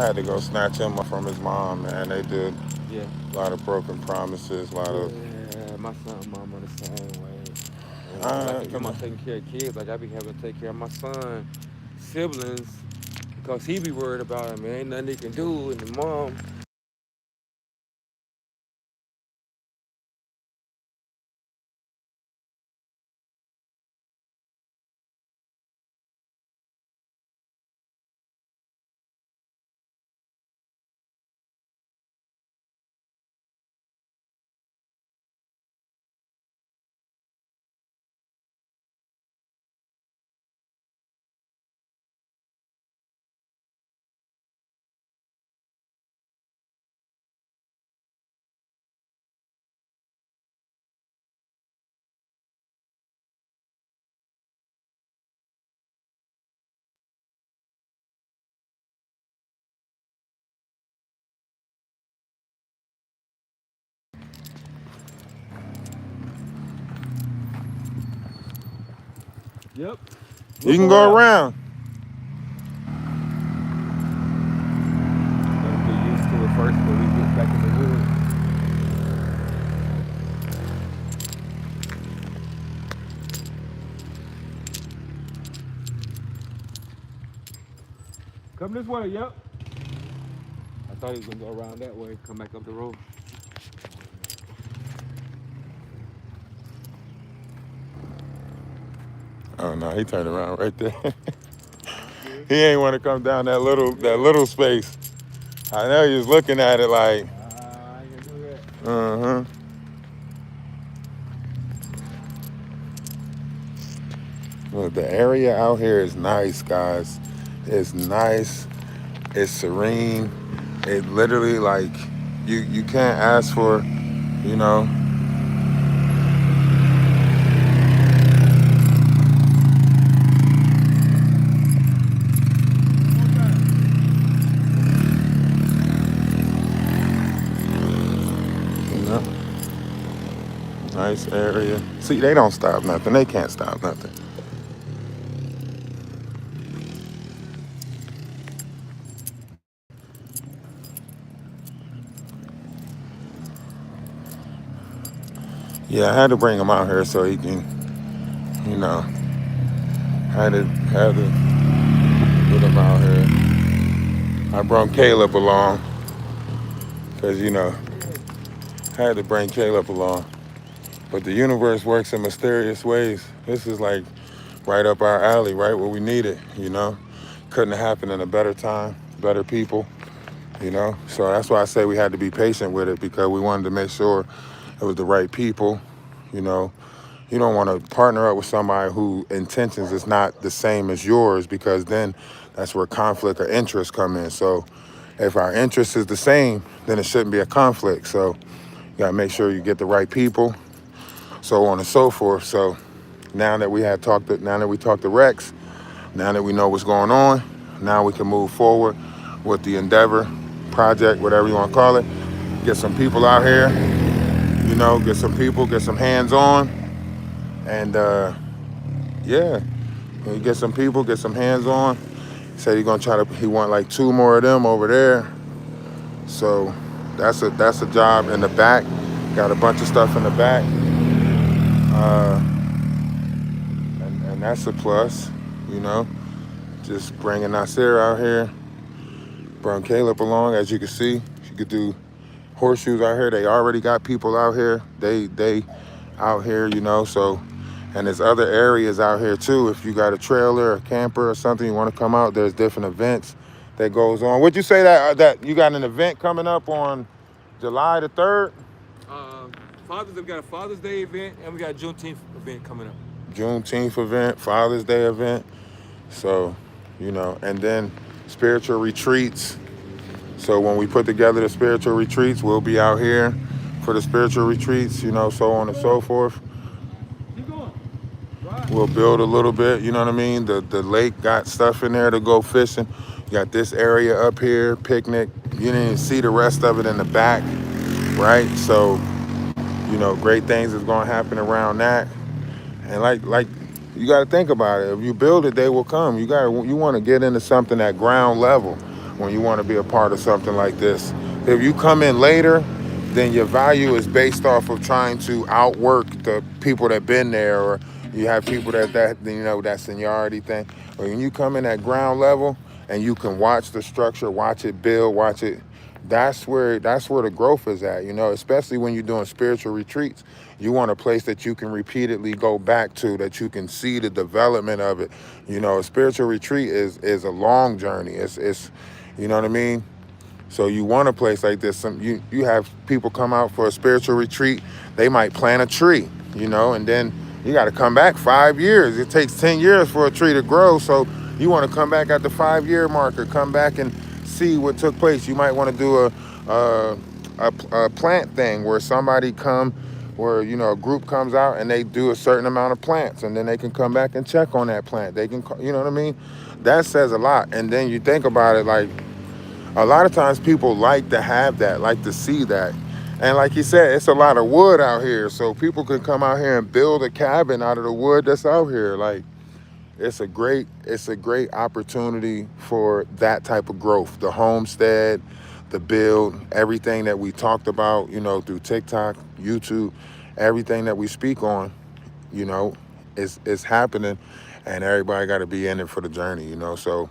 had to go snatch him up from his mom, man. They did Yeah. a lot of broken promises, a lot of, Yeah, my son and mama the same way. And like you you talking know. about taking care of kids, like I be having to take care of my son siblings because he be worried about him. Ain't nothing he can do, and the mom. Yep. You Look can go around. around. Gotta get used to it first before we get back in the woods. Come this way. Yep. I thought he was gonna go around that way, come back up the road. Oh no, he turned around right there. You good? He ain't want to come down that little space. I know he was looking at it like, I ain't gonna do that. uh-huh. Well, the area out here is nice, guys. It's nice. It's serene. It literally like you can't ask for, you know, One more time. you know, nice area. See, they don't stop nothing. They can't stop nothing. Yeah, I had to bring him out here so he can, you know, had to get him out here. I brought Caleb along because had to bring Caleb along. But the universe works in mysterious ways. This is like right up our alley, right where we need it, you know. Couldn't have happened in a better time, better people, you know. So that's why I say we had to be patient with it because we wanted to make sure it was the right people, you know. You don't want to partner up with somebody who intentions is not the same as yours because then that's where conflict or interest come in. So if our interest is the same, then it shouldn't be a conflict. So you gotta make sure you get the right people, so on and so forth. So now that we talked to Rex, now that we know what's going on, now we can move forward with the endeavor, project, whatever you want to call it. Get some people out here, get some people, get some hands on, and yeah, you get some people, get some hands on. He said he want like two more of them over there. So that's a job in the back. Got a bunch of stuff in the back, uh, and that's a plus, you know. Just bringing Nasir out here, bring Caleb along. As you can see, you could do horseshoes out here. They already got people out here. They out here, So, and there's other areas out here too. If you got a trailer, a camper, or something, you want to come out. There's different events that goes on. Would you say that you got an event coming up on July the 3rd? We got a Father's Day event and we got a Juneteenth event coming up. Juneteenth event, Father's Day event. So, and then spiritual retreats. So when we put together the spiritual retreats, we'll be out here for the spiritual retreats, so on and so forth. Keep going. Right. We'll build a little bit, you know what I mean? The lake got stuff in there to go fishing. You got this area up here, picnic. You didn't even see the rest of it in the back, right? So, great things is gonna happen around that. And like you gotta think about it. If you build it, they will come. You want to get into something at ground level, when you want to be a part of something like this. If you come in later, then your value is based off of trying to outwork the people that been there, or you have people that that seniority thing. But when you come in at ground level and you can watch the structure, watch it build, watch it, that's where the growth is at, especially when you're doing spiritual retreats. You want a place that you can repeatedly go back to, that you can see the development of it. A spiritual retreat is a long journey. It's you know what I mean? So you want a place like this. You have people come out for a spiritual retreat, they might plant a tree, and then you got to come back 5 years. It takes 10 years for a tree to grow. So you want to come back at the 5-year marker, come back and see what took place. You might want to do a plant thing where somebody where a group comes out and they do a certain amount of plants, and then they can come back and check on that plant. They can, you know what I mean? That says a lot. And then you think about it, like, a lot of times people like to have that, like to see that. And like you said, it's a lot of wood out here. So people can come out here and build a cabin out of the wood that's out here. Like, it's a great opportunity for that type of growth. The homestead, the build, everything that we talked about, through TikTok, YouTube, everything that we speak on, is happening, and everybody got to be in it for the journey, So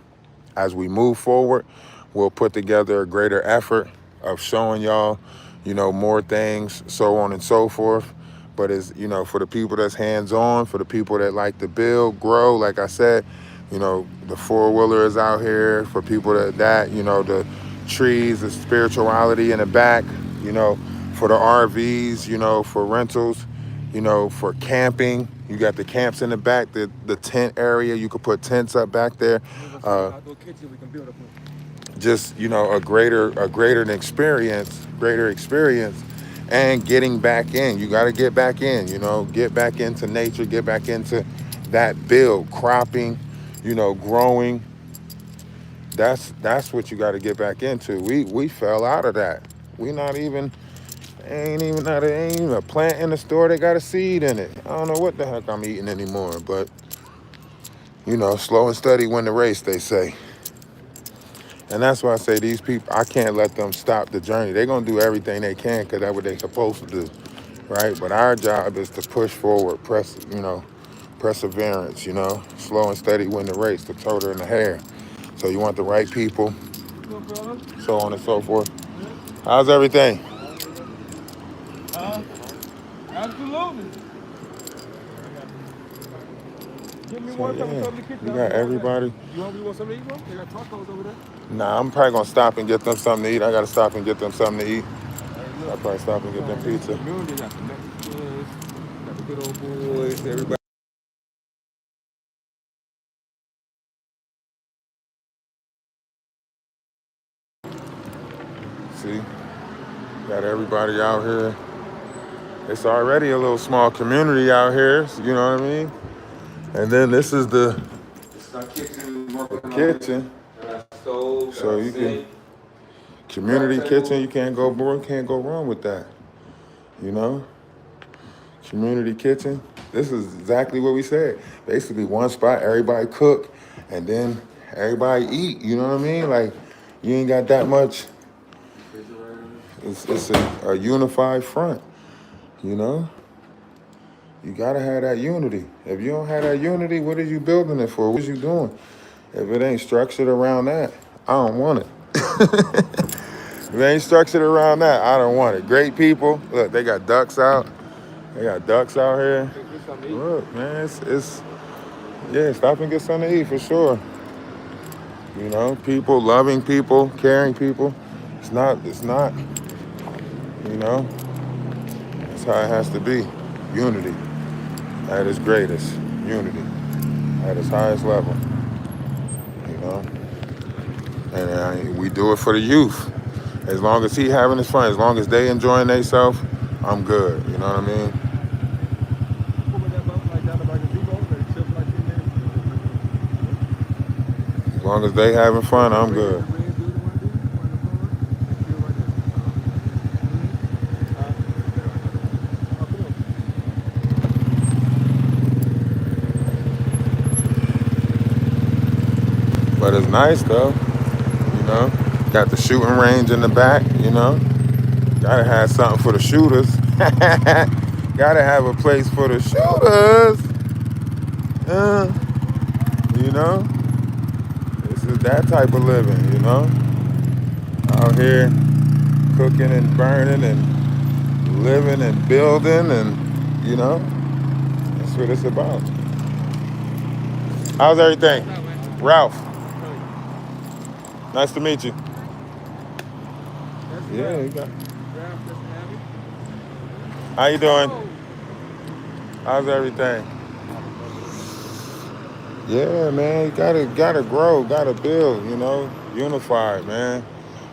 as we move forward, we'll put together a greater effort of showing y'all, more things, so on and so forth. But it's, for the people that's hands-on, for the people that like to build, grow, like I said, the four-wheeler is out here. For people that the trees, the spirituality in the back, for the RVs, for rentals, for camping. You got the camps in the back, the tent area. You could put tents up back there. Just a greater experience, and getting back in. You got to get back in. Get back into nature. Get back into that build, cropping, growing. That's what you got to get back into. We fell out of that. We ain't even a plant in the store that got a seed in it. I don't know what the heck I'm eating anymore, but slow and steady win the race, they say. And that's why I say these people, I can't let them stop the journey. They're going to do everything they can because that's what they're supposed to do, right? But our job is to push forward, perseverance, slow and steady win the race, the toter in the hair. So you want the right people, so on and so forth. How's everything? Absolutely. Give me So, one time yeah, to come to the kitchen. you got everybody. You want something to eat, bro? They got tacos over there. Nah, I'm probably going to stop and get them something to eat. I got to stop and get them something to eat. I'll probably stop and get them pizza. Community got the Mexicans, got the good old boys, everybody. See, got everybody out here. It's already a little small community out here, you know what I mean? And then this is the kitchen. So you can, community kitchen, you can't go wrong with that. Community kitchen. This is exactly what we said. Basically one spot, everybody cook, and then everybody eat, you know what I mean? Like, you ain't got that much. It's a unified front, You gotta have that unity. If you don't have that unity, what are you building it for? What are you doing? If it ain't structured around that, I don't want it. If it ain't structured around that, I don't want it. Great people. Look, they got ducks out. They got ducks out here. Look, man, yeah, stop and get something to eat for sure. People, loving people, caring people. It's not, that's how it has to be. Unity at its greatest. Unity at its highest level. And we do it for the youth. As long as he having his fun, as long as they enjoying themselves, I'm good. You know what I mean? As long as they having fun, I'm good. But it's nice though. You know, got the shooting range in the back. You know, gotta have something for the shooters. Gotta have a place for the shooters. Uh, you know, this is that type of living. You know, out here cooking and burning and living and building and you know, that's what it's about. How's everything? What's up, man? Ralph, Tell you. nice to meet you. That's Yeah, Ralph. you got. Ralph, just to have you. How you doing? Oh, How's everything? lovely. Yeah, man, you gotta grow, gotta build, you know, unified, man.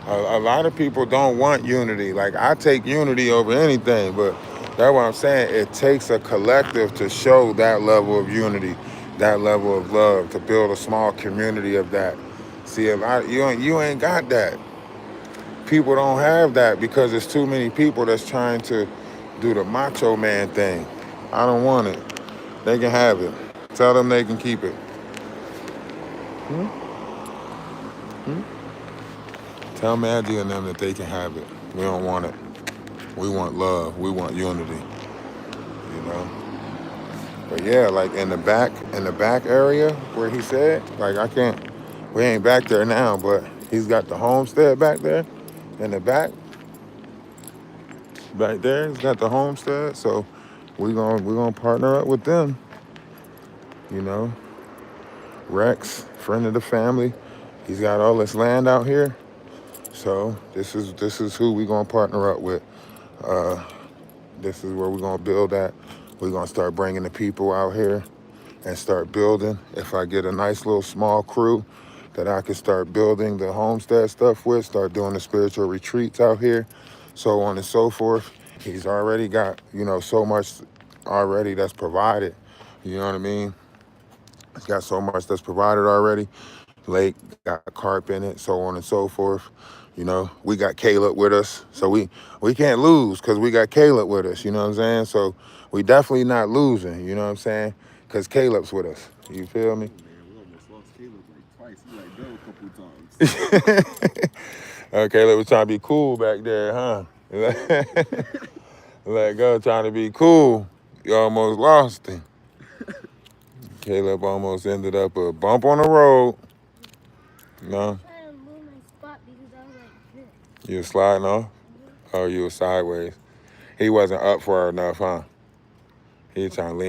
A lot of people don't want unity. Like I take unity over anything, but that's what I'm saying. It takes a collective to show that level of unity, that level of love, to build a small community of that. See, a lot you ain't got that. People don't have that because there's too many people that's trying to do the macho man thing. I don't want it. They can have it. Tell them they can keep it. Hmm? Hmm? Tell Maggie and them that they can have it. We don't want it. We want love. We want unity. You know. But yeah, like in the back area where he said, like I can't. We ain't back there now, but he's got the homestead back there in the back there. He's got the homestead, so we gonna partner up with them. You know, Rex, friend of the family. He's got all this land out here, so this is who we gonna partner up with. Uh, This is where we're gonna build at. We're gonna start bringing the people out here and start building. If I get a nice little small crew that I can start building the homestead stuff with, start doing the spiritual retreats out here, so on and so forth. He's already got, you know, so much already that's provided. You know what I mean? He's got so much that's provided already. Lake got carp in it, so on and so forth. You know, we got Caleb with us, so we can't lose because we got Caleb with us. You know what I'm saying? So we definitely not losing. You know what I'm saying? Because Caleb's with us. You feel me? Oh man, we almost lost Caleb like twice. He like go a couple of times. Caleb was trying to be cool back there, huh? Let go, trying to be cool. You almost lost him. Caleb almost ended up a bump on the road. No, Trying to move my spot because I was like this. you was sliding off. Oh, you was sideways. He wasn't up for her enough, huh? He trying to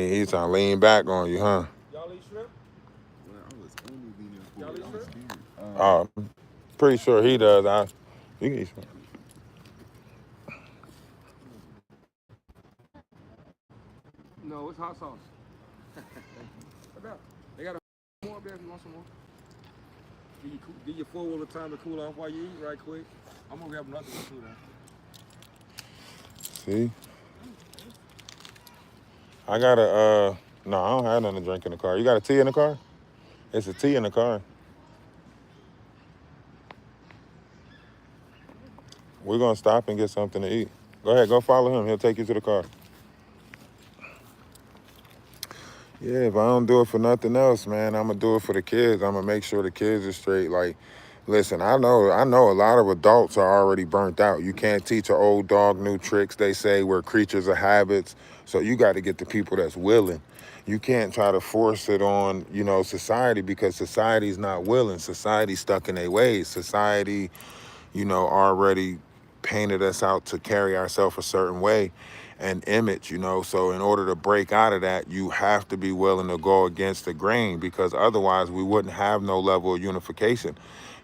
lean back on you, huh? Y'all eat shrimp? Well, I was only leaning Y'all forward. eat I was shrimp? scared. Oh, pretty sure he does. You can eat some. No, it's hot sauce. What up? They got a more up there if you want some more. Give your four-wheeler time to cool off while you eat right quick. I'm gonna grab another one too then. See, I got a. No, I don't have nothing to drink in the car. You got a tea in the car? It's a tea in the car. We're gonna stop and get something to eat. Go ahead, go follow him. He'll take you to the car. Yeah, if I don't do it for nothing else, man, I'm gonna do it for the kids. I'm gonna make sure the kids are straight. Like, listen, I know a lot of adults are already burnt out. You can't teach an old dog new tricks. They say we're creatures of habits. So you got to get the people that's willing. You can't try to force it on, you know, society because society's not willing. Society's stuck in their ways. Society, you know, already painted us out to carry ourselves a certain way and image, you know. So in order to break out of that, you have to be willing to go against the grain because otherwise we wouldn't have no level of unification.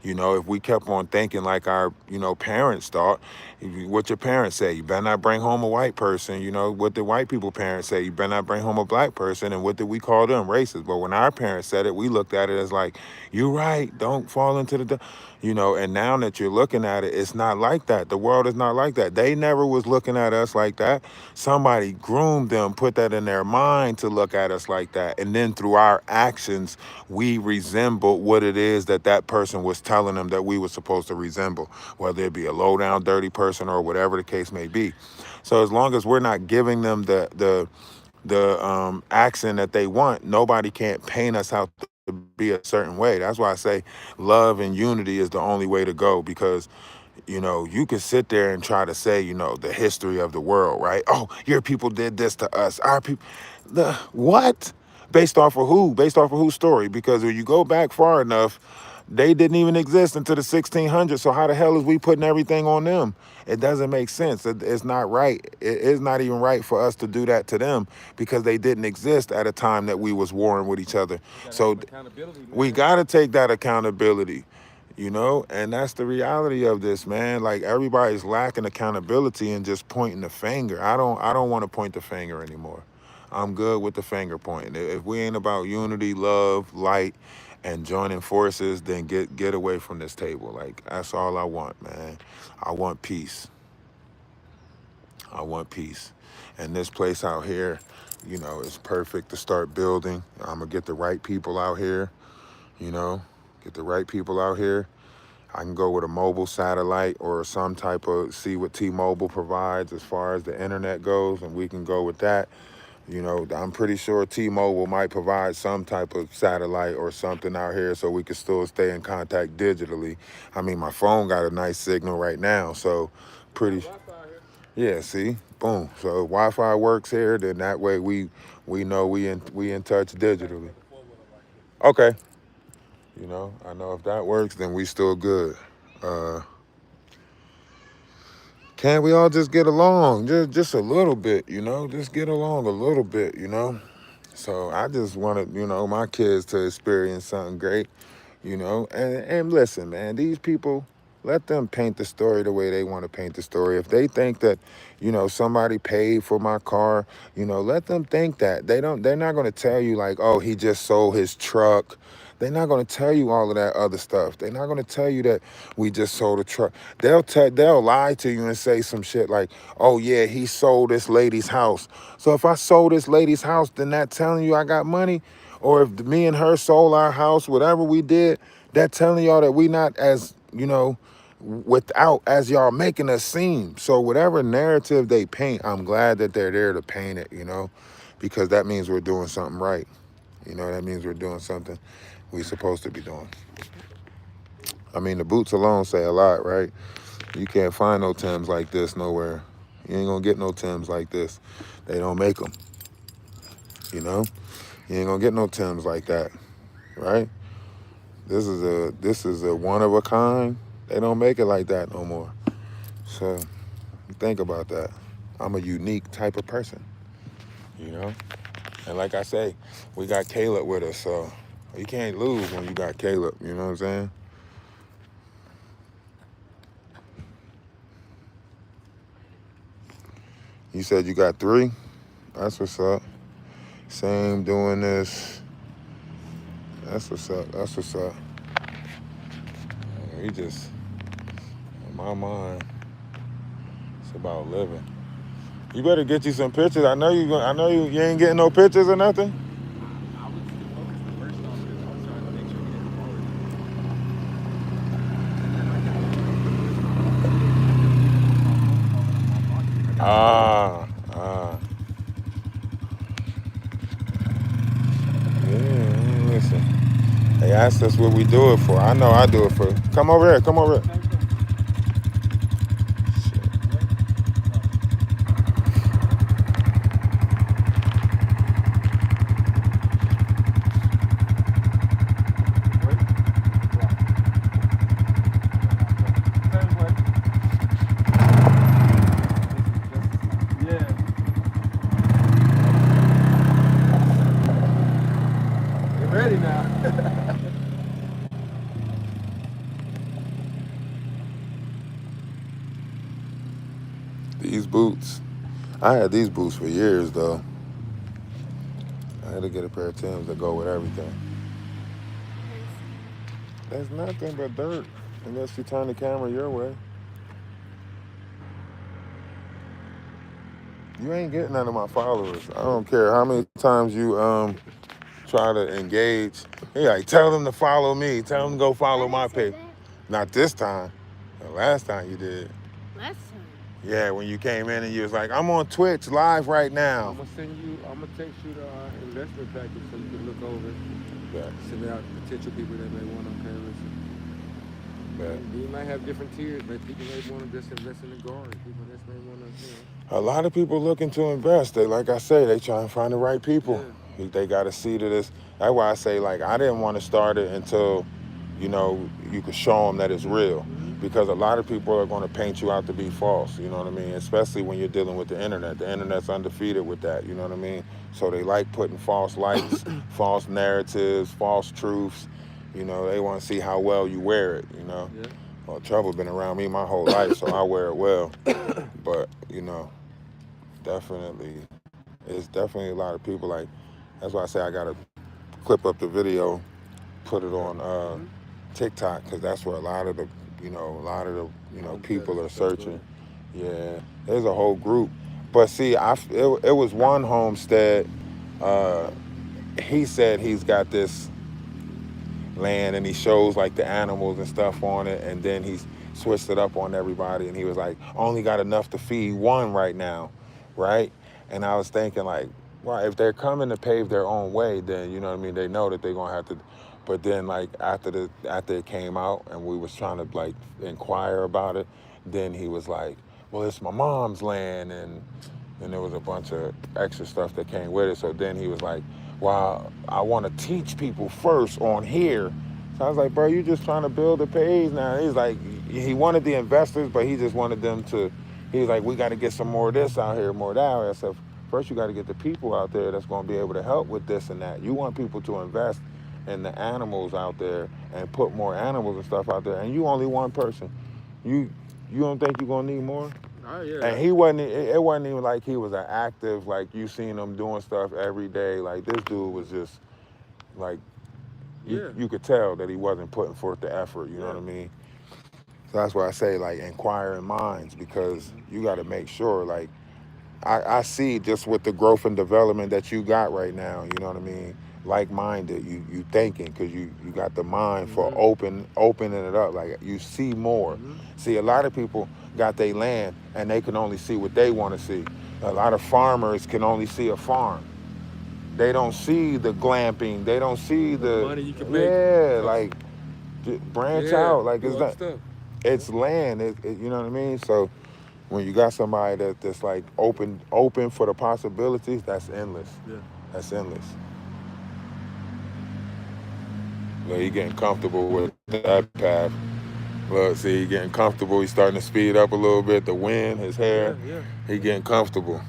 You know, if we kept on thinking like our, you know, parents thought, what your parents say, you better not bring home a white person. You know, what the white people parents say, you better not bring home a black person. And what did we call them? Racist. But when our parents said it, we looked at it as like, you're right, don't fall into you know, and now that you're looking at it, it's not like that. The world is not like that. They never was looking at us like that. Somebody groomed them, put that in their mind to look at us like that. And then through our actions, we resemble what it is that that person was telling them that we were supposed to resemble, whether it be a low down, dirty person or whatever the case may be. So as long as we're not giving them the accent that they want, nobody can't paint us out the be a certain way. That's why I say love and unity is the only way to go, because you can sit there and try to say, the history of the world, right? Oh, your people did this to us. Our people, what? Based off of who? Based off of whose story? Because when you go back far enough, they didn't even exist until the 1600s. So how the hell is we putting everything on them? It doesn't make sense. It's not right. It's not even right for us to do that to them, because they didn't exist at a time that we was warring with each other. So we got to take that accountability. And that's the reality of this, man. Like, everybody's lacking accountability and just pointing the finger. I don't want to point the finger anymore. I'm good with the finger pointing. If we ain't about unity, love, light, and joining forces, then get away from this table. Like, that's all I want, man. I want peace. I want peace. And this place out here, is perfect to start building. I'm gonna get the right people out here, get the right people out here. I can go with a mobile satellite or some type of, see what T-Mobile provides as far as the internet goes, and we can go with that. I'm pretty sure T-Mobile might provide some type of satellite or something out here so we can still stay in contact digitally. I mean, my phone got a nice signal right now, so pretty. Yeah, see, boom. So if Wi-Fi works here, then that way we know we in touch digitally. Okay. I know if that works, then we still good. Can't we all just get along? Just a little bit, just get along a little bit, So I just wanted, my kids to experience something great, and listen, man, these people, let them paint the story the way they want to paint the story. If they think that, somebody paid for my car, let them think that. They're not going to tell you like, oh, he just sold his truck. They're not going to tell you all of that other stuff. They're not going to tell you that we just sold a truck. They'll lie to you and say some shit like, oh yeah, he sold this lady's house. So if I sold this lady's house, then that telling you I got money? Or if me and her sold our house, whatever we did, that telling y'all that we not as, without as y'all making us seem. So whatever narrative they paint, I'm glad that they're there to paint it, because that means we're doing something right. That means we're doing something we supposed to be doing. I mean, the boots alone say a lot, right? You can't find no Timbs like this nowhere. You ain't gonna get no Timbs like this. They don't make them. You ain't gonna get no Timbs like that, right? This is a one of a kind. They don't make it like that no more. So think about that. I'm a unique type of person, And like I say, we got Caleb with us, so you can't lose when you got Caleb, you know what I'm saying? You said you got 3? That's what's up. Same doing this. That's what's up. That's what's up. We just, in my mind, it's about living. You better get you some pictures. I know you ain't getting no pictures or nothing. I was focused the first on this. I was trying to make sure we didn't forward. Yeah, listen. They asked us what we do it for. I know I do it for. Come over here. Come over here. These boots. I had these boots for years, though. I had to get a pair of Timbs that go with everything. There's nothing but dirt, unless you turn the camera your way. You ain't getting none of my followers. I don't care how many times you try to engage. Hey, like, tell them to follow me. Tell them to go follow my page. Not this time. The last time you did. Last time. Yeah, when you came in and you was like, I'm on Twitch live right now. I'm gonna text you the investment package so you can look over it. Bet, Send it out to potential people that may want to, okay, listen. bet. You might have different tiers, but people may want to just invest in the garden. People just may want to, A lot of people looking to invest. They, like I say, they trying to find the right people. yeah. They got to see to this. That's why I say, like, I didn't want to start it until, you could show them that it's real. Because a lot of people are going to paint you out to be false, you know what I mean? Especially when you're dealing with the internet. The internet's undefeated with that, you know what I mean? So they like putting false lights, false narratives, false truths. They want to see how well you wear it, Yeah. Well, trouble been around me my whole life, so I wear it well. But, definitely, it's definitely a lot of people like, that's why I say I got to clip up the video, put it on TikTok, because that's where a lot of the people are searching. Yeah, there's a whole group. But see, it was one homestead. He said he's got this land and he shows like the animals and stuff on it, and then he's switched it up on everybody, and he was like, only got enough to feed one right now, right? And I was thinking like, well, if they're coming to pave their own way, then you know what I mean, they know that they're gonna have to. But then like after it came out and we was trying to like inquire about it, then he was like, well, it's my mom's land, and there was a bunch of extra stuff that came with it. So then he was like, well, I want to teach people first on here. So I was like, bro, you just trying to build a page now. He's like, he wanted the investors, but he just wanted them to, he was like, we got to get some more of this out here, more of that out here. I said, first you got to get the people out there that's going to be able to help with this and that. You want people to invest in the animals out there and put more animals and stuff out there. And you only one person. You don't think you're going to need more? Oh, yeah. And he wasn't, it wasn't even like he was an active, like you seen him doing stuff every day. Like this dude was just like, you could tell that he wasn't putting forth the effort, you know what I mean? So that's why I say like inquiring minds, because you got to make sure, like, I see just with the growth and development that you got right now, you know what I mean? Like-minded, you thinking, because you got the mind for opening it up. Like you see more. See, a lot of people got their land and they can only see what they want to see. A lot of farmers can only see a farm. They don't see the glamping. They don't see the money you can make. Yeah, like branch out. Like do it's other not. stuff. It's land. You know what I mean? So when you got somebody that's like open for the possibilities, that's endless. Yeah. That's endless. Look, he getting comfortable with that path. Look, see, he getting comfortable. He's starting to speed up a little bit. The wind, his hair, he getting comfortable.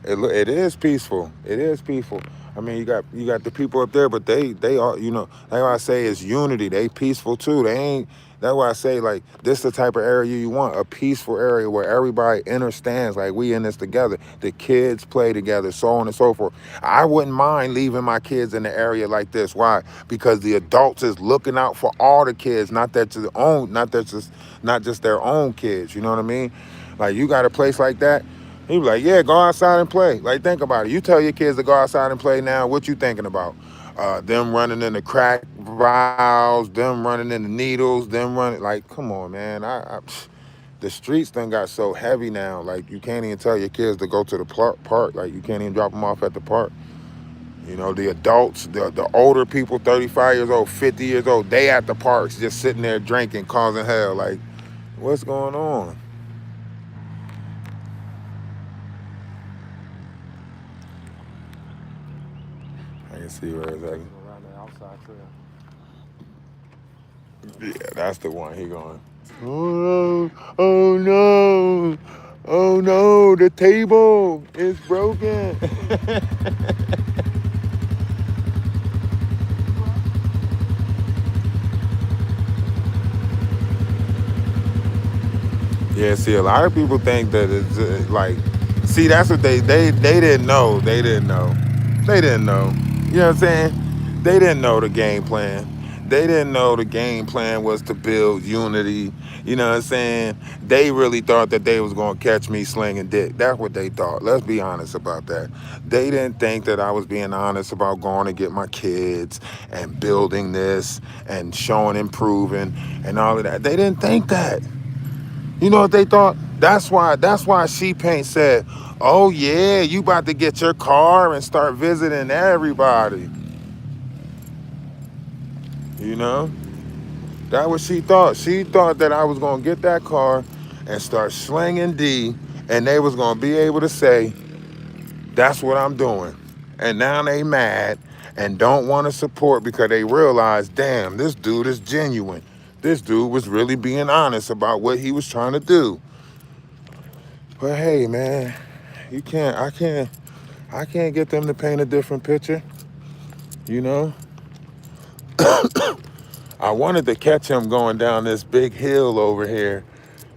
It is peaceful. It is peaceful. I mean, you got the people up there, but they are, that's why I say it's unity. They peaceful too. They ain't. That's why I say like this the type of area you want, a peaceful area where everybody understands like we in this together. The kids play together, so on and so forth. I wouldn't mind leaving my kids in an area like this. Why? Because the adults is looking out for all the kids, not just their own kids. You know what I mean? Like you got a place like that. He was like, yeah, go outside and play. Like, think about it. You tell your kids to go outside and play now, what you thinking about? Them running in the crack vials, them running in the needles, them running, like, come on, man. The streets done got so heavy now, like, you can't even tell your kids to go to the park. Like, you can't even drop them off at the park. The adults, the older people, 35 years old, 50 years old, they at the parks just sitting there drinking, causing hell. Like, what's going on? I can see where it's at. Around the outside trail. Yeah, that's the one he going. Oh no! Oh no! Oh no! The table is broken. Yeah, see, a lot of people think that it's like, see, that's what they didn't know. They didn't know. They didn't know. You know what I'm saying? They didn't know the game plan. They didn't know the game plan was to build unity. You know what I'm saying? They really thought that they was going to catch me slinging dick. That's what they thought. Let's be honest about that. They didn't think that I was being honest about going to get my kids and building this and showing, improving, and all of that. They didn't think that. You know what they thought? That's why She Paint said, "Oh yeah, you about to get your car and start visiting everybody." You know? That what she thought. She thought that I was gonna get that car and start slinging D, and they was gonna be able to say, "That's what I'm doing." And now they mad and don't want to support because they realize, damn, this dude is genuine. This dude was really being honest about what he was trying to do. But hey, man, I can't get them to paint a different picture. You know, I wanted to catch him going down this big hill over here.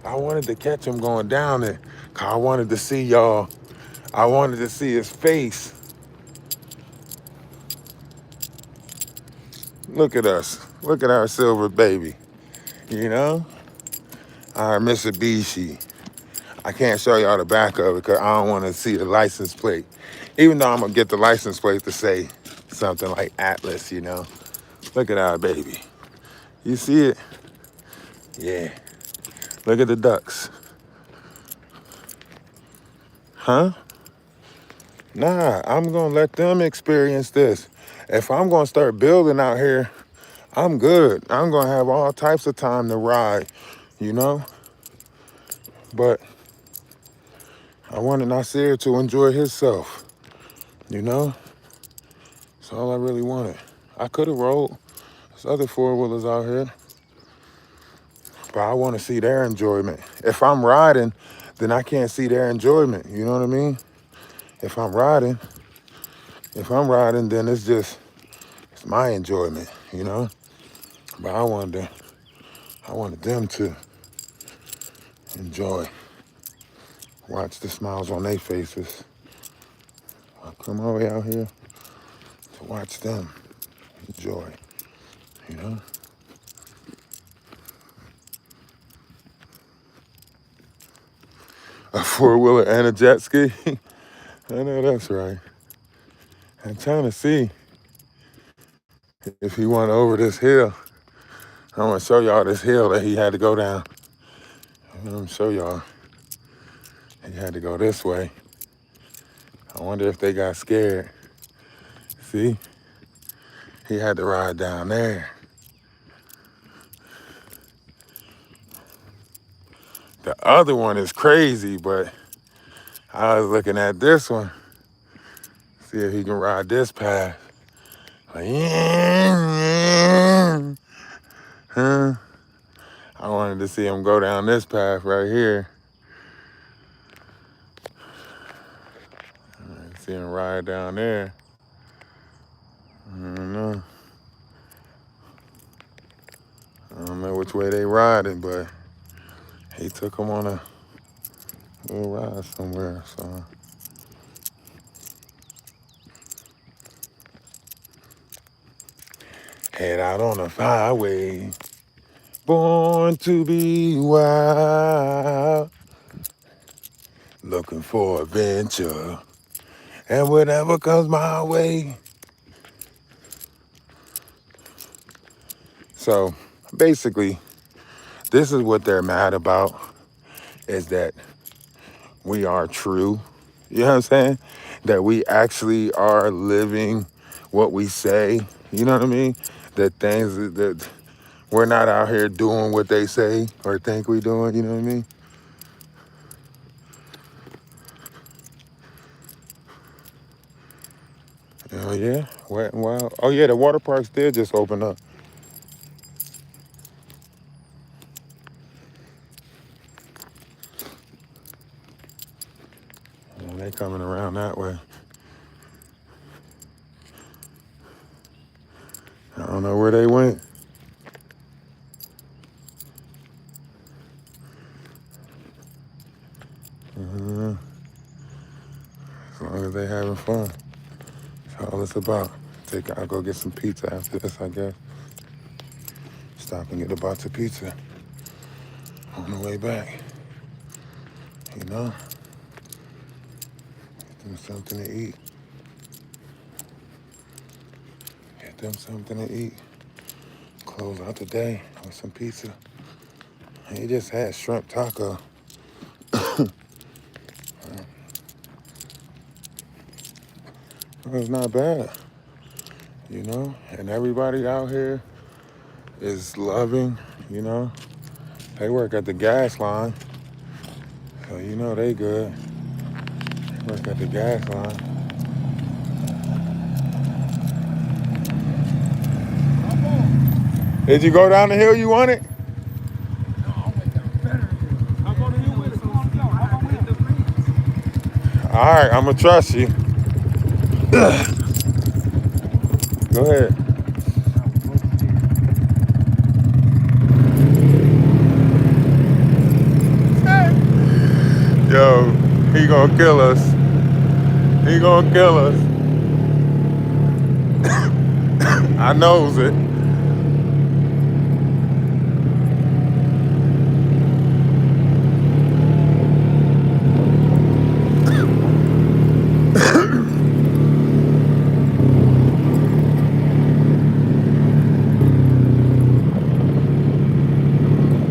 I wanted to catch him going down it. 'Cause I wanted to see y'all. I wanted to see his face. Look at us. Look at our silver baby. You know, our Mitsubishi. I can't show y'all the back of it because I don't want to see the license plate. Even though I'm gonna get the license plate to say something like Atlas, you know. Look at our baby. You see it? Yeah. Look at the ducks. Huh? Nah, I'm gonna let them experience this. If I'm gonna start building out here, I'm good. I'm gonna have all types of time to ride, you know? But I wanted Nasir to enjoy himself, you know? That's all I really wanted. I could have rode. There's other four-wheelers out here, but I want to see their enjoyment. If I'm riding, then I can't see their enjoyment, you know what I mean? If I'm riding, then it's my enjoyment, you know? But I wanted them to enjoy, watch the smiles on their faces. I come all the way out here to watch them enjoy, you know? A four-wheeler and a jet ski. I know that's right. I'm trying to see if he went over this hill. I want to show y'all this hill that he had to go down. I'm going to show y'all. He had to go this way. I wonder if they got scared. See? He had to ride down there. The other one is crazy, but I was looking at this one. See if he can ride this path. Like, yeah. Huh? I wanted to see him go down this path right here. See him ride down there. I don't know. I don't know which way they riding, but he took him on a little ride somewhere. So head out on the highway, born to be wild, looking for adventure, and whatever comes my way. So basically, this is what they're mad about, is that we are true. You know what I'm saying? That we actually are living what we say. You know what I mean? That things that we're not out here doing what they say or think we doing. You know what I mean? Oh yeah, Wet and Wild. Oh yeah, the water parks did just open up. And they coming around that way. I don't know where they went. Uh, as long as they having fun, that's all it's about. I'll go get some pizza after this, I guess. Stop and get a box of pizza on the way back. You know, get them something to eat. Get them something to eat. Close out the day with some pizza. He just had shrimp taco. It was not bad, you know. And everybody out here is loving, you know. They work at the gas line, so you know they good. They work at the gas line. Did you go down the hill you wanted? All right, I'm gonna trust you. Go ahead. Yo, he gonna kill us. He gonna kill us. I knows it.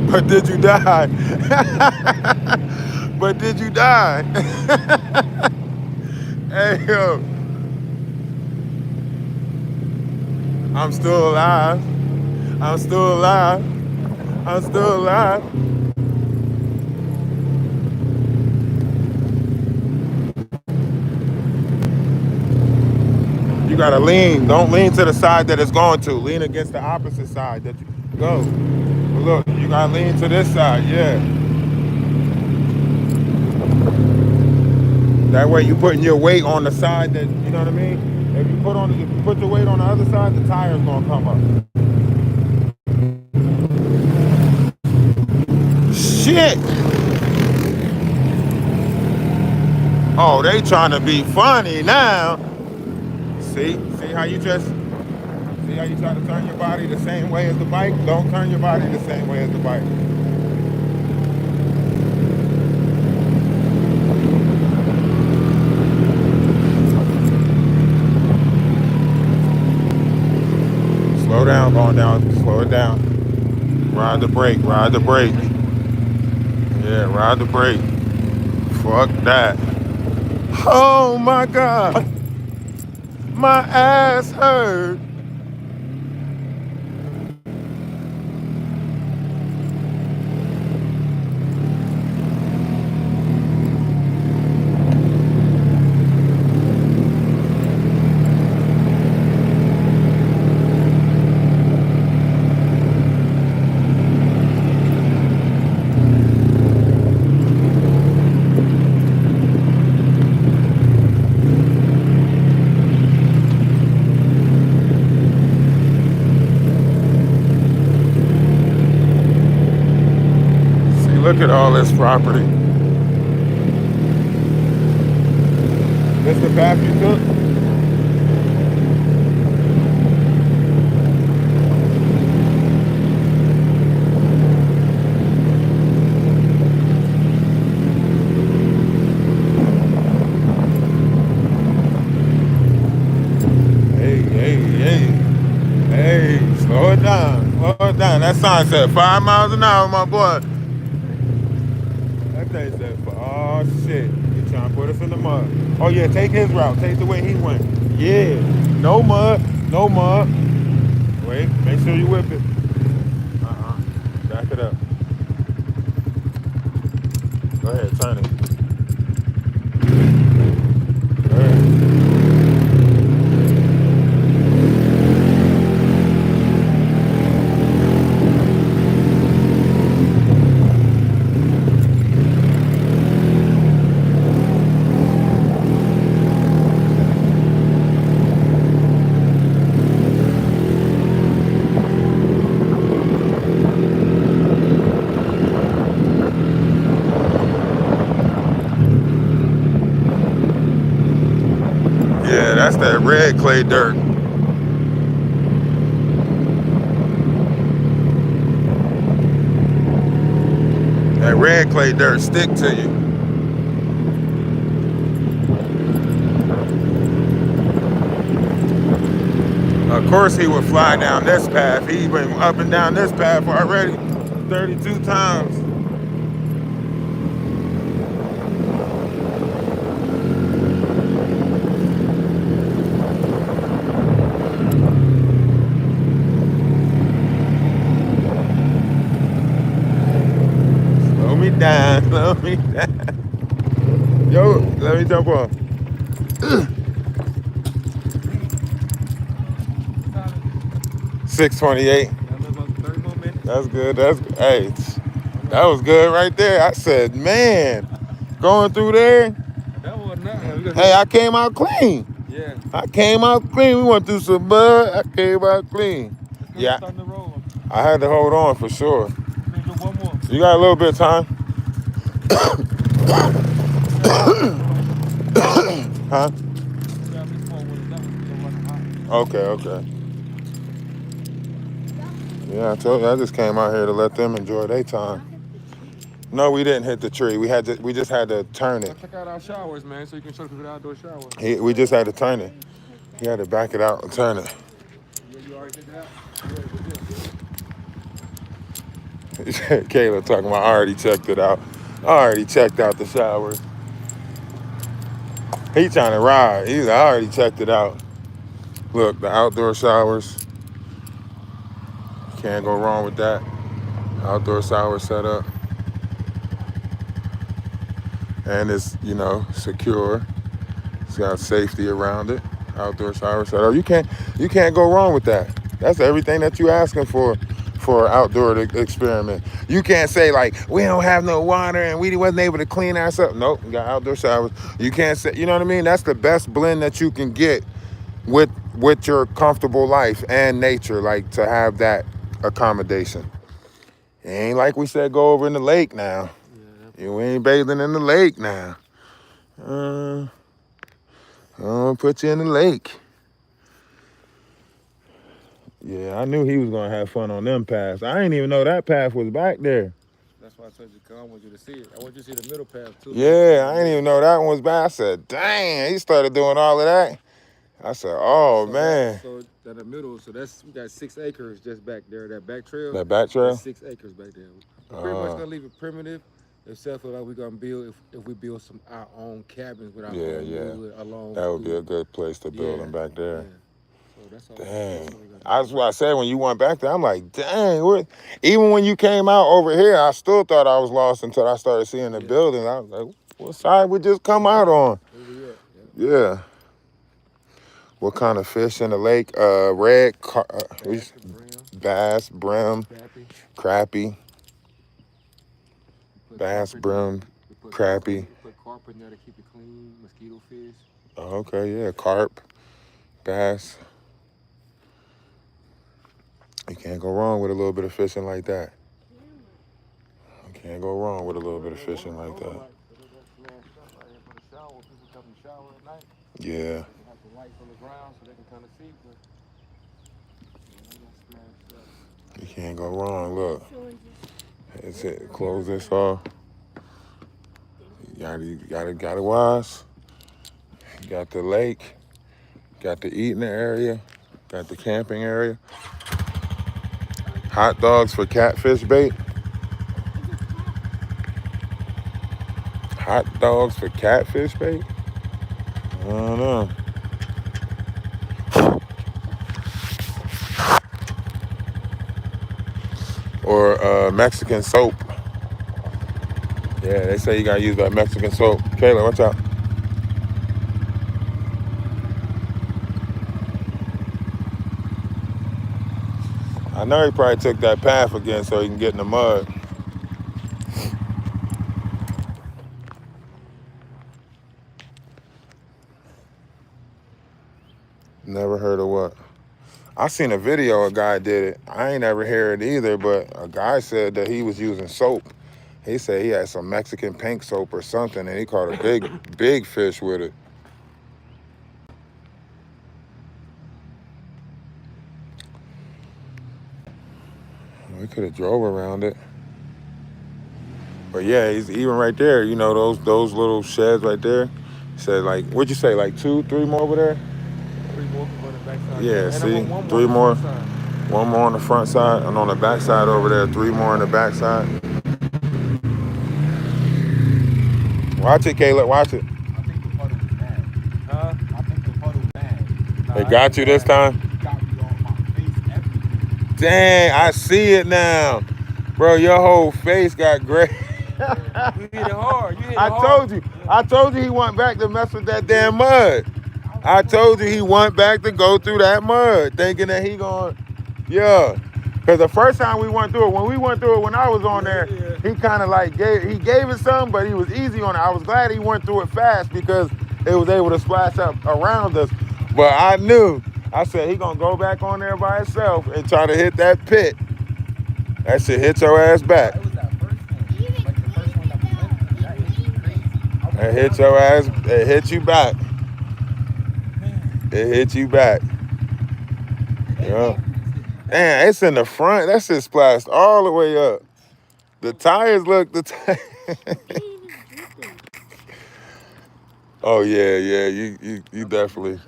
But did you die? But did you die? Hey, yo. I'm still alive. I'm still alive. I'm still alive. You gotta lean. Don't lean to the side that it's going to. Lean against the opposite side that you go. But look, you gotta lean to this side, yeah. That way you putting your weight on the side that, you know what I mean? If you put your weight on the other side, the tire's gonna come up. Shit! Oh, they trying to be funny now. See how you try to turn your body the same way as the bike? Don't turn your body the same way as the bike. Slow down, going down, slow it down. Ride the brake, ride the brake. Yeah, ride the brake. Fuck that. Oh my God. My ass hurt. Look at all this property. This the path you took? Hey, slow it down, slow it down. That sign said 5 miles an hour, my boy. That thing said, oh shit, you trying to put us in the mud. Oh yeah, take his route, take the way he went. Yeah, no mud, no mud. Wait, make sure you whip it. Back it up. Go ahead, turn it. Go ahead. Yeah, that's that red clay dirt. That red clay dirt stick to you. Of course he would fly down this path. He been up and down this path already. 32 times. Slow me down, slow me down. Yo, let me jump on. 628. About 30 more minutes. That's good. Hey, that was good right there. I said, man, going through there. That was not. Hey, I came out clean. Yeah. I came out clean. We went through some mud. I came out clean. Yeah. Starting to roll. I had to hold on for sure. Maybe do one more. You got a little bit of time? Huh? Okay. Yeah, I told you I just came out here to let them enjoy their time. No, we didn't hit the tree. We just had to turn it. Check out our showers, man, so you can show people the outdoor shower. We just had to turn it. He had to back it out and turn it. Yeah, you already did that? Kayla talking about I already checked it out. I already checked out the shower. He trying to ride. I already checked it out. Look, the outdoor showers. Can't go wrong with that. Outdoor shower setup. And it's, secure. It's got safety around it. Outdoor shower setup. You can't go wrong with that. That's everything that you asking for an outdoor experiment. You can't say like, we don't have no water and we wasn't able to clean ourselves. Nope, we got outdoor showers. You can't say, you know what I mean? That's the best blend that you can get with your comfortable life and nature, like to have that accommodation. It ain't like we said go over in the lake now. Yeah. We ain't bathing in the lake now. I'll put you in the lake. Yeah, I knew he was gonna have fun on them paths. I didn't even know that path was back there. That's why I told you to come. I want you to see it. I want you to see the middle path too. Yeah, I didn't even know that one was back. I said, dang, he started doing all of that. I said, man. So in the middle, we got 6 acres just back there. That back trail. That back trail? 6 acres back there. We're pretty much gonna leave it primitive, except for like we're gonna build if we build our own cabins with our own wood along. That would be a good place to build them back there. Yeah. So that's all. Dang. That's what I said when you went back there. I'm like, dang. Even when you came out over here, I still thought I was lost until I started seeing the building. I was like, what side we just come out on? Yeah. What kind of fish in the lake? Bass, brim, crappie. Bass, brim, crappie. Put carp in there to keep it clean. Mosquito fish. Oh, okay, yeah, carp, bass. You can't go wrong with a little bit of fishing like that. You can't go wrong with a little bit of fishing like that. Yeah. You can't go wrong. Look. That's it. Close this off. You got it wise. You got the lake. Got the eating area. Got the camping area. Hot dogs for catfish bait. Hot dogs for catfish bait? I don't know. Or Mexican soap. Yeah, they say you gotta use that Mexican soap. Kayla, watch out. I know he probably took that path again so he can get in the mud. Never heard of what? I seen a video a guy did it. I ain't never heard it either, but a guy said that he was using soap. He said he had some Mexican pink soap or something, and he caught a big fish with it. We could have drove around it. But yeah, he's even right there, those little sheds right there. Said like, what'd you say, like 2, 3 more over there? 3 more on the backside. Yeah, and see, one 3 more. One more on the front side, and on the back side over there, 3 more on the back side. Watch it, Caleb, watch it. I think the puddle was bad. Huh? I think the puddle bad. They got you this time? Got me on my face, everything. Dang, I see it now. Bro, your whole face got gray. You hit it hard. You hit it I hard. told you he went back to mess with that damn mud. I told you he went back to go through that mud, thinking that he going, yeah. Because the first time we went through it, when I was on there, he kind of like gave it some, but he was easy on it. I was glad he went through it fast because it was able to splash up around us. But I said he gonna go back on there by himself and try to hit that pit. That shit hit your ass back. It was that first one. Like the first one that we went through. That hit you crazy. It hit your ass, it hit you back. It hit you back. Yeah. Man, it's in the front. That shit splashed all the way up. The tires look, Oh yeah, you definitely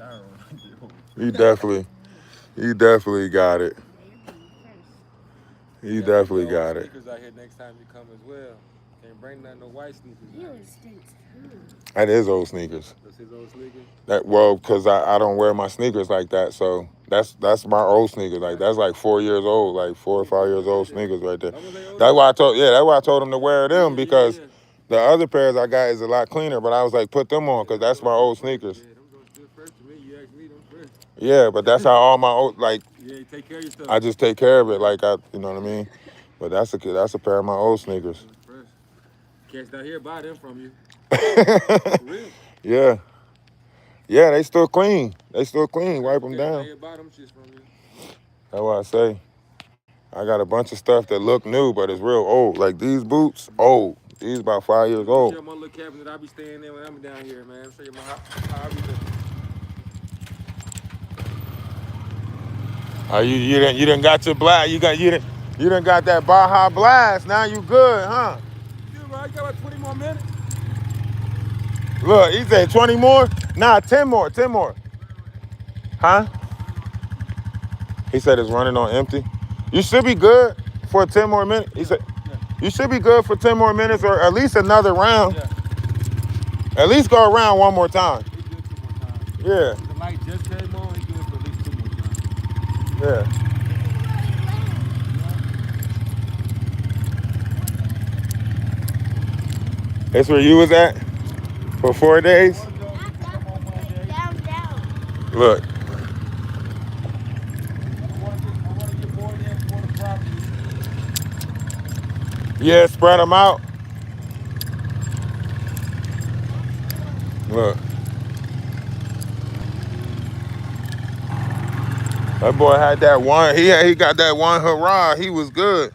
got it. You definitely got it. Sneakers out here next time you come as well. Can't bring no white sneakers. Really stinks too. That is old sneakers. That's his old sneakers. Because I don't wear my sneakers like that, so that's my old sneakers. Like that's like 4 years old, like 4 or 5 years old sneakers right there. That's why I told him to wear them because the other pairs I got is a lot cleaner. But I was like, put them on because that's my old sneakers. Yeah, them go still fresh to me. You ask me, them fresh. Yeah, but that's how all my old like. Yeah, you take care of your stuff. I just take care of it, like you know what I mean. But that's a pair of my old sneakers. Fresh. Cats down here buy them from you. For real. Yeah, they still clean. Wipe them down. They buy them shits from you. That's what I say. I got a bunch of stuff that look new, but it's real old. Like these boots, old. These about 5 years old. Show my little cabin that I be staying in when I'm down here, man. Show you how I be living. You done got your blast. You done got that Baja Blast. Now you good, huh? Dude, man, I got about 20 more minutes. Look, he said 20 more? Nah, 10 more. Huh? He said it's running on empty. You should be good for 10 more minutes. He said you should be good for 10 more minutes or at least another round. Yeah. At least go around one more time. He good 2 more times. Yeah. The light just came on. He good for at least 2 more times. Yeah. That's where you was at for 4 days? Down. Look. Yeah, spread them out. Look. That boy had that one. He got that one hurrah. He was good.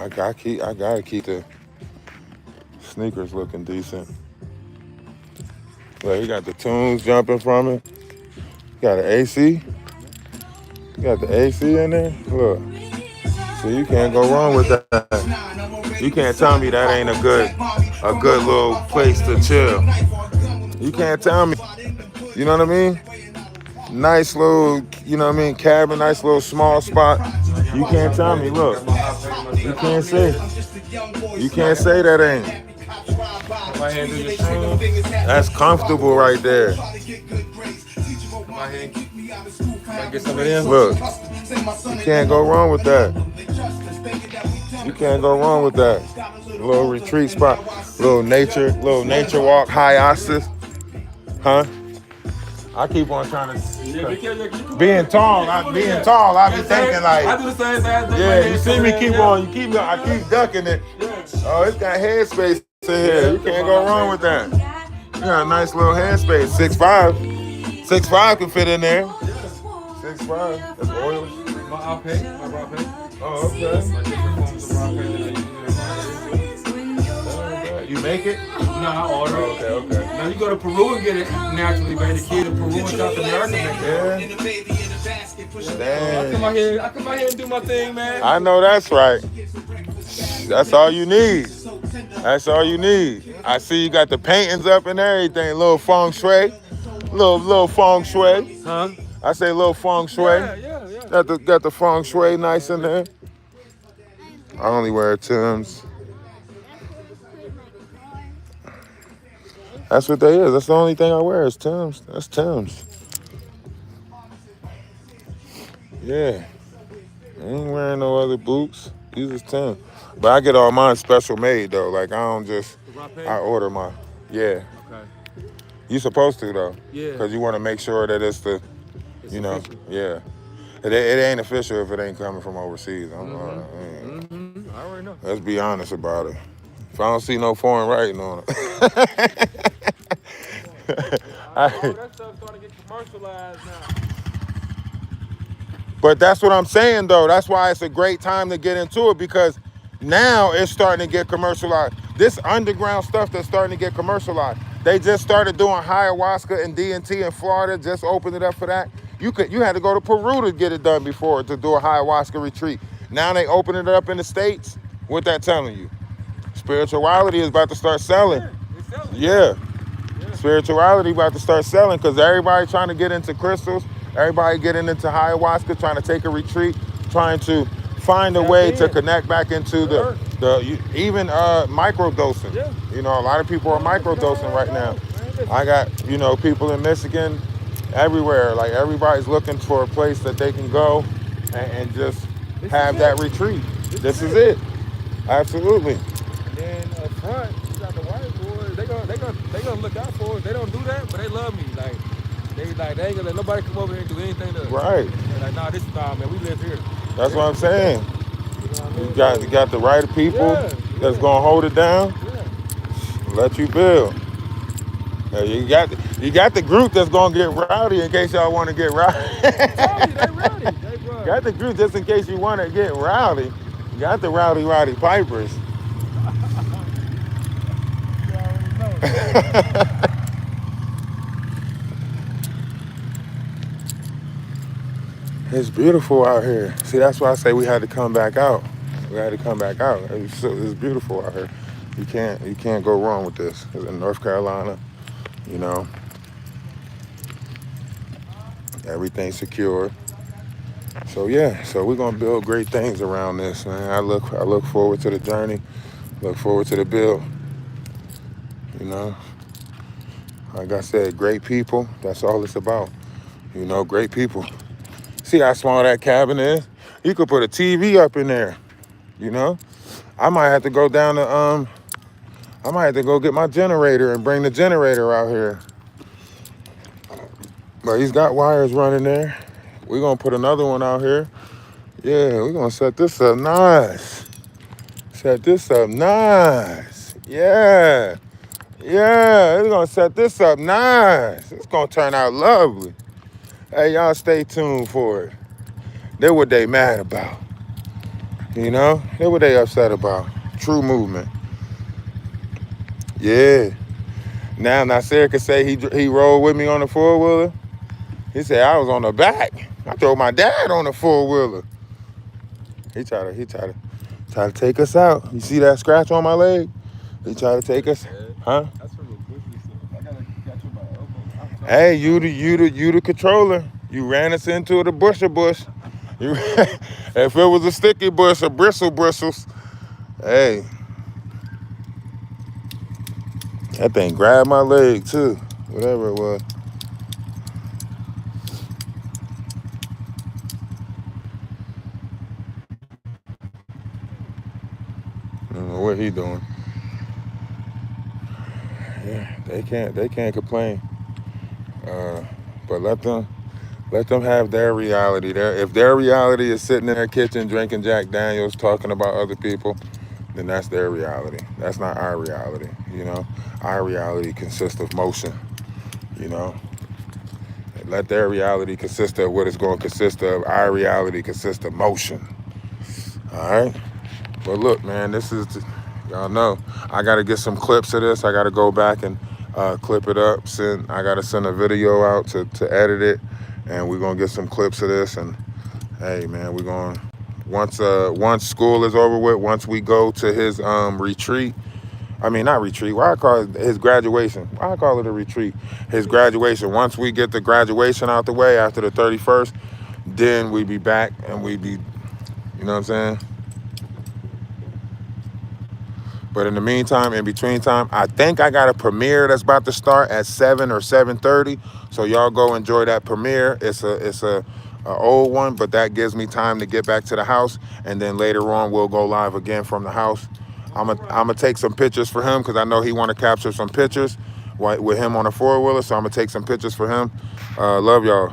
I gotta keep the sneakers looking decent. Look, he got the tunes jumping from it. Got an AC. Got the AC in there. Look. So you can't go wrong with that. You can't tell me that ain't a good little place to chill. You can't tell me. You know what I mean? Nice little, you know what I mean, cabin, nice little small spot. You can't tell me, look. You can't say. You can't say that ain't. My hand do this room. That's comfortable right there. My hand. I get some of them. Look. You can't go wrong with that. You can't go wrong with that. Little retreat spot, little nature walk, hiatus. Huh? I keep on trying to being tall. I be thinking like, I do the same thing. yeah. You see me I keep ducking it. Oh, it's got headspace in here. You can't go wrong with that. You got a nice little headspace. 6'5", 6'5" can fit in there. 6'5". That's oil. My raw pay. Oh, okay. My different forms of raw pay that I use in You make it? No, I order it. Okay. Now you go to Peru and get it naturally, man. The kid in Peru and South America make it. Yeah. I come out here and do my thing, man. I know that's right. That's all you need. That's all you need. I see you got the paintings up and everything, little feng shui. little feng shui. Huh? I say little feng shui. Yeah. Got the feng shui nice in there. I only wear Timbs. That's what they is. That's the only thing I wear is Timbs. That's Timbs. Yeah. I ain't wearing no other boots. These is Timbs. But I get all mine special made though. Like I don't just I order my yeah. Okay. You supposed to though. Yeah. Cause you want to make sure that it's the It's you know, official. yeah. It ain't official if it ain't coming from overseas. I already know. Let's be honest about it. If I don't see no foreign writing on it. All that stuff starting to get commercialized now. But that's what I'm saying though. That's why it's a great time to get into it because now it's starting to get commercialized. This underground stuff that's starting to get commercialized. They just started doing ayahuasca and DMT in Florida, just opened it up for that. You had to go to Peru to get it done before to do a ayahuasca retreat. Now they opening it up in the States. What that telling you? Spirituality is about to start selling. Yeah. Spirituality about to start selling because everybody trying to get into crystals, everybody getting into ayahuasca, trying to take a retreat, trying to find a way to connect back into even microdosing. Yeah. You know, a lot of people are microdosing right now. I got, people in Michigan, everywhere. Like everybody's looking for a place that they can go and just have that retreat. This is it. Absolutely. And then up front, you got the white boys. They gonna look out for us. They don't do that, but they love me. They ain't gonna let nobody come over here and do anything to us. Right. They're like, nah, this time, man, we live here. That's what I'm saying. You know what I mean? You got the right people that's gonna hold it down. Yeah. Let you build. You got the group that's gonna get rowdy in case y'all want to get rowdy. They rowdy. Got the group just in case you want to get rowdy. You got the rowdy pipers. It's beautiful out here. See, that's why I say we had to come back out. We had to come back out. It's beautiful out here. You can't go wrong with this. It's in North Carolina, everything's secure. So yeah, we're gonna build great things around this, man. I look forward to the journey. Look forward to the build. Like I said, great people. That's all it's about. Great people. See how small that cabin is? You could put a TV up in there. I might have to go down to I might have to go get my generator and bring the generator out here. But he's got wires running there. We're gonna put another one out here. Yeah, we're gonna set this up nice. Yeah. Yeah, we're gonna set this up nice. It's gonna turn out lovely. Hey, y'all stay tuned for it. They're what they mad about. They're what they upset about. True movement. Yeah. Now Nasir could say he rolled with me on the four-wheeler. He said I was on the back. I drove my dad on the four-wheeler. He tried to take us out. You see that scratch on my leg? He tried to take us. Huh? That's from a bush. I got you by elbow. Hey, you the controller. You ran us into the bush. If it was a sticky bush or bristles, hey. That thing grabbed my leg too. Whatever it was. I don't know what he doing. Yeah, they can't complain. But let them have their reality. If their reality is sitting in their kitchen drinking Jack Daniels, talking about other people, then that's their reality. That's not our reality. Our reality consists of motion. Let their reality consist of what it's going to consist of. Our reality consists of motion. All right. But look, man, y'all know, I got to get some clips of this. I got to go back and clip it up. I got to send a video out to edit it. And we're going to get some clips of this. And, hey, man, we're going to, once school is over with, once we go to his retreat, I mean, not retreat. Why I call it his graduation? Why I call it a retreat? His graduation. Once we get the graduation out the way after the 31st, then we be back and we be, you know what I'm saying? But in the meantime, in between time, I think I got a premiere that's about to start at 7 or 7:30. So y'all go enjoy that premiere. It's a old one, but that gives me time to get back to the house, and then later on we'll go live again from the house. I'm gonna take some pictures for him because I know he want to capture some pictures with him on a four-wheeler. So I'm gonna take some pictures for him. Love y'all.